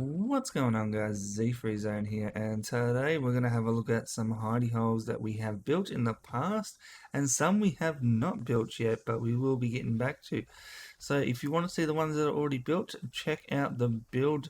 What's going on, guys? ZfreeZone here, and today we're going to have a look at some hidey holes that we have built in the past and some we have not built yet, but we will be getting back to. So if you want to see the ones that are already built, check out the build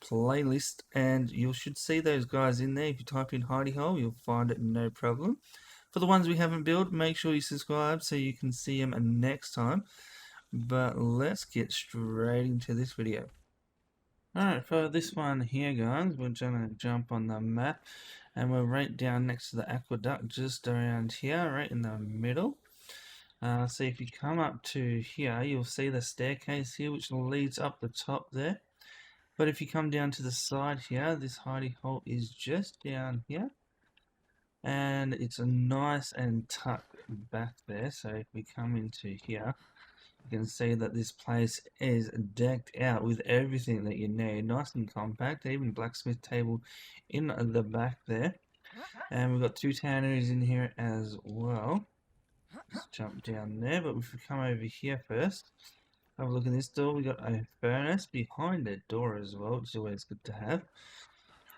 playlist and you should see those guys in there. If you type in hidey hole, you'll find it no problem. For the ones we haven't built, make sure you subscribe so you can see them next time. But let's get straight into this video. Alright, for this one here, guys, we're gonna jump on the map and we're right down next to the aqueduct, just around here, right in the middle. So if you come up to here, you'll see the staircase here, which leads up the top there. But if you come down to the side here, this hidey hole is just down here. And it's a nice and tucked back there. So if we come into here, you can see that this place is decked out with everything that you need, nice and compact, even blacksmith table in the back there. And we've got two tanneries in here as well. Let's jump down there, but if we come over here first, have a look in this door. We got a furnace behind the door as well, which is always good to have.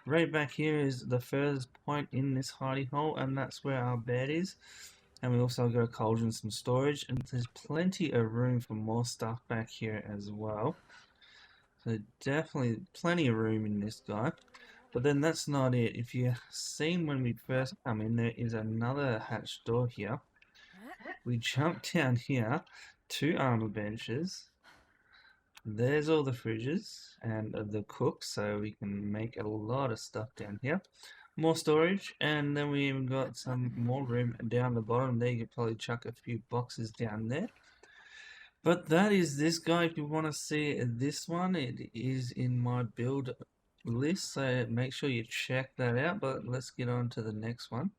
Right back here is the furthest point in this hidey hole, and that's where our bed is. And we also got a cauldron, some storage, and there's plenty of room for more stuff back here as well. So definitely plenty of room in this guy. But then that's not it. If you've seen when we first come in, there is another hatch door here. We jump down here, two armor benches. There's all the fridges and the cooks, so we can make a lot of stuff down here. More storage, and then we even got some more room down the bottom there. You could probably chuck a few boxes down there. But that is this guy. If you want to see this one, it is in my build list, so make sure you check that out. But let's get on to the next one.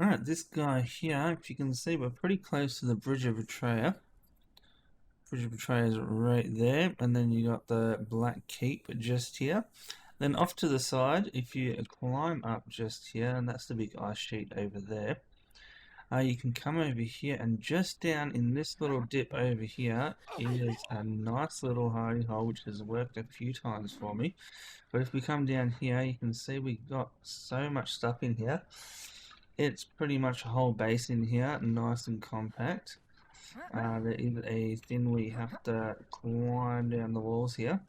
Alright, this guy here, if you can see, we're pretty close to the Bridge of Betrayer. Bridge of Betrayer is right there, and then you got the Black Keep just here. Then off to the side, if you climb up just here, and that's the big ice sheet over there, you can come over here, and just down in this little dip over here is a nice little hidey hole which has worked a few times for me. But if we come down here, you can see we got so much stuff in here. It's pretty much a whole base in here, nice and compact. There is a thing where you have to climb down the walls here,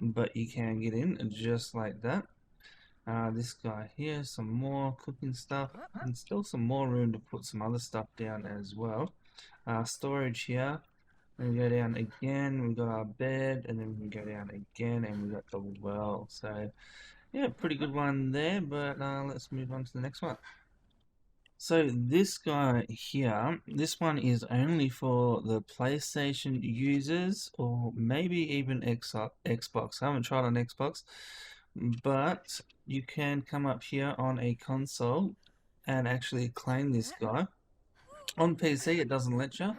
but you can get in just like that. This guy here, some more cooking stuff, and still some more room to put some other stuff down as well. Storage here. Then we go down again, we've got our bed, and then we go down again, and we've got the well. So, yeah, pretty good one there, but let's move on to the next one. So this guy here, this one is only for the PlayStation users or maybe even Xbox. I haven't tried on Xbox, but you can come up here on a console and actually claim this guy. On PC it doesn't let you,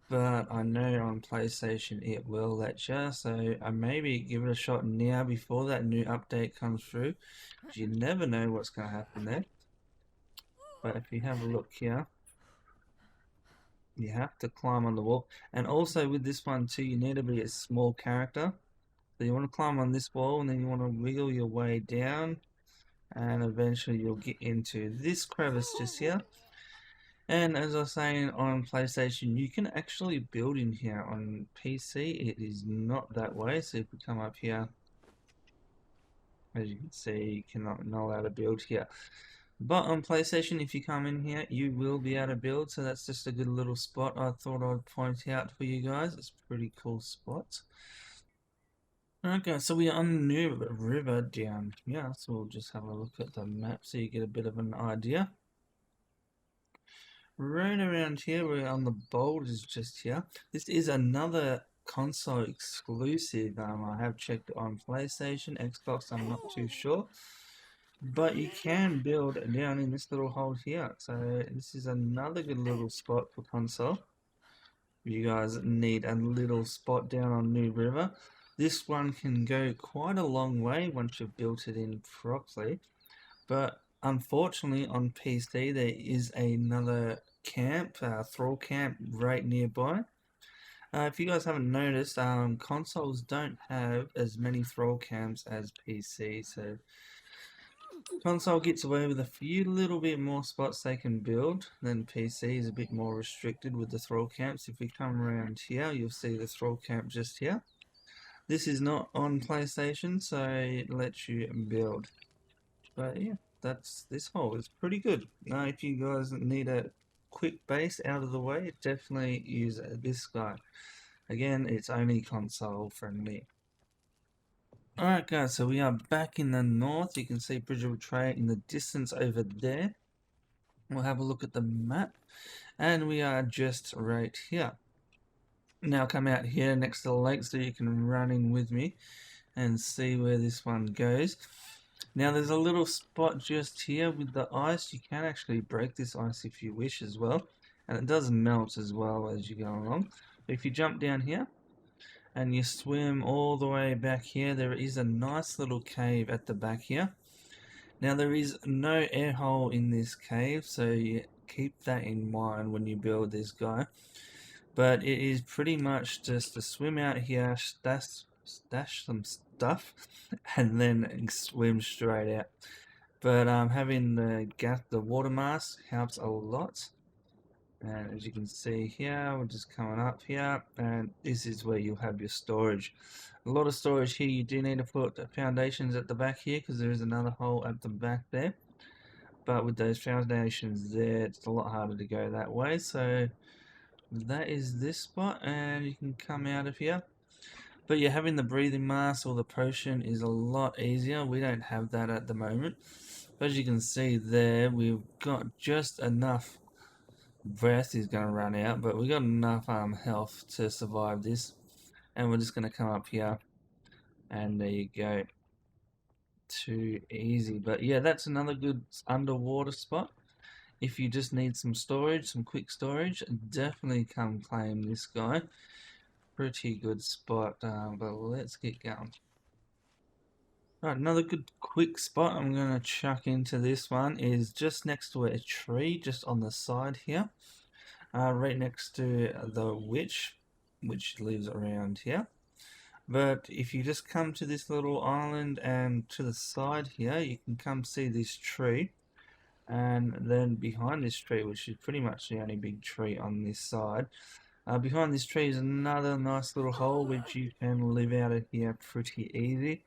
but I know on PlayStation it will let you, so I maybe give it a shot now before that new update comes through. You never know what's going to happen there. But if you have a look here, you have to climb on the wall. And also with this one too, you need to be a small character. So you want to climb on this wall, and then you want to wiggle your way down, and eventually you'll get into this crevice just here. And as I was saying, on PlayStation, you can actually build in here. On PC, it is not that way. So if we come up here, as you can see, you not allowed to build here. But on PlayStation, if you come in here, you will be able to build. So that's just a good little spot I thought I'd point out for you guys. It's a pretty cool spot. Okay, so we are on the new river down here. So we'll just have a look at the map so you get a bit of an idea. Right around here, we're on the boulders just here. This is another console exclusive. I have checked on PlayStation, Xbox, I'm not too sure. But you can build down in this little hole here. So this is another good little spot for console. You guys need a little spot down on New River. This one can go quite a long way once you've built it in properly. But unfortunately on PC there is another camp, thrall camp right nearby. If you guys haven't noticed, consoles don't have as many thrall camps as PC, so console gets away with a few little bit more spots they can build than PC is a bit more restricted with the thrall camps. If we come around here, you'll see the thrall camp just here. This is not on PlayStation, so it lets you build. But yeah, this hole is pretty good. Now, if you guys need a quick base out of the way, definitely use this guy. Again, it's only console friendly. Alright guys, so we are back in the north. You can see Bridge of Betrayal in the distance over there. We'll have a look at the map. And we are just right here. Now come out here next to the lake so you can run in with me and see where this one goes. Now there's a little spot just here with the ice. You can actually break this ice if you wish as well. And it does melt as well as you go along. But if you jump down here, and you swim all the way back here, there is a nice little cave at the back here. Now there is no air hole in this cave, so you keep that in mind when you build this guy. But it is pretty much just to swim out here, stash some stuff, and then swim straight out. But having the water mask helps a lot. And as you can see here, we're just coming up here, and this is where you'll have your storage. A lot of storage here. You do need to put the foundations at the back here because there is another hole at the back there. But with those foundations there, it's a lot harder to go that way. So that is this spot, and you can come out of here. But yeah, having the breathing mask or the potion is a lot easier. We don't have that at the moment. But as you can see there, we've got just enough breath is going to run out, but we got enough health to survive this, and we're just going to come up here, and there you go. Too easy. But yeah, that's another good underwater spot. If you just need some storage, some quick storage, definitely come claim this guy. Pretty good spot. But let's get going. Right, another good quick spot I'm going to chuck into this one is just next to a tree, just on the side here. Right next to the witch, which lives around here. But if you just come to this little island and to the side here, you can come see this tree. And then behind this tree, which is pretty much the only big tree on this side, behind this tree is another nice little hole which you can live out of here pretty easy.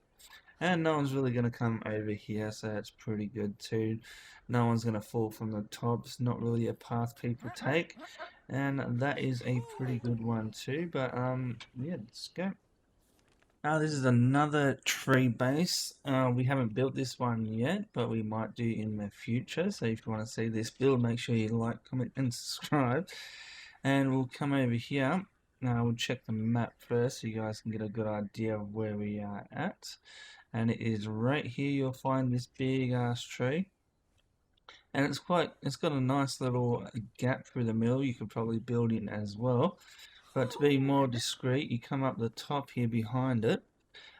And no one's really going to come over here, so that's pretty good too. No one's going to fall from the top. It's not really a path people take. And that is a pretty good one too. But yeah, let's go. This is another tree base. We haven't built this one yet, but we might do in the future. So if you want to see this build, make sure you like, comment, and subscribe. And we'll come over here. Now we'll check the map first so you guys can get a good idea of where we are at. And it is right here. You'll find this big ass tree, and it's got a nice little gap through the middle. You could probably build in as well, but to be more discreet, you come up the top here behind it,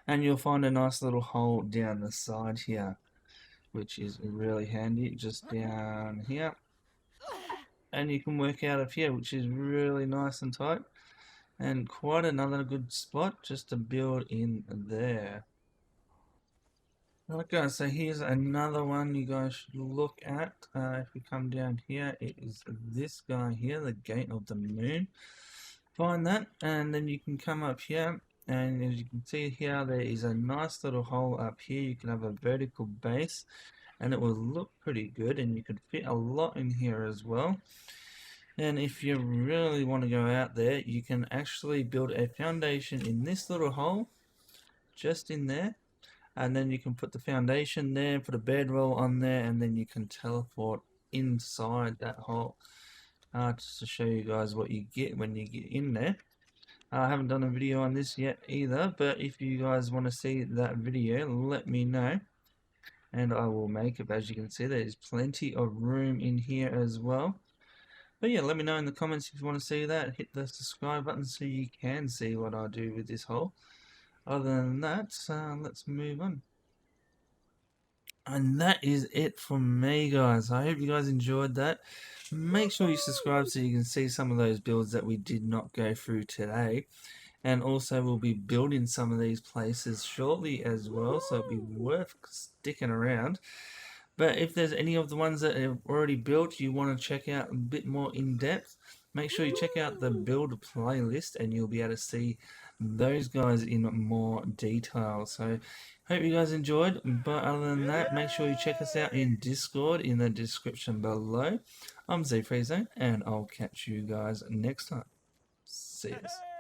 and you'll find a nice little hole down the side here, which is really handy. Just down here, and you can work out of here, which is really nice and tight, and quite another good spot just to build in there. Okay, so here's another one you guys should look at. If we come down here, it is this guy here, the Gate of the Moon. Find that, and then you can come up here, and as you can see here, there is a nice little hole up here. You can have a vertical base, and it will look pretty good, and you could fit a lot in here as well. And if you really want to go out there, you can actually build a foundation in this little hole, just in there. And then you can put the foundation there, put a bedroll on there, and then you can teleport inside that hole. Just to show you guys what you get when you get in there. I haven't done a video on this yet either, but if you guys want to see that video, let me know, and I will make it. As you can see, there's plenty of room in here as well. But yeah, let me know in the comments if you want to see that. Hit the subscribe button so you can see what I do with this hole. Other than that, let's move on. And that is it from me, guys. I hope you guys enjoyed that. Make sure you subscribe so you can see some of those builds that we did not go through today. And also we'll be building some of these places shortly as well, so it'll be worth sticking around. But if there's any of the ones that are already built you want to check out a bit more in depth, make sure you check out the build playlist and you'll be able to see those guys in more detail. So hope you guys enjoyed, but other than that, make sure you check us out in Discord in the description below. I'm ZfreeZone and I'll catch you guys next time. See you.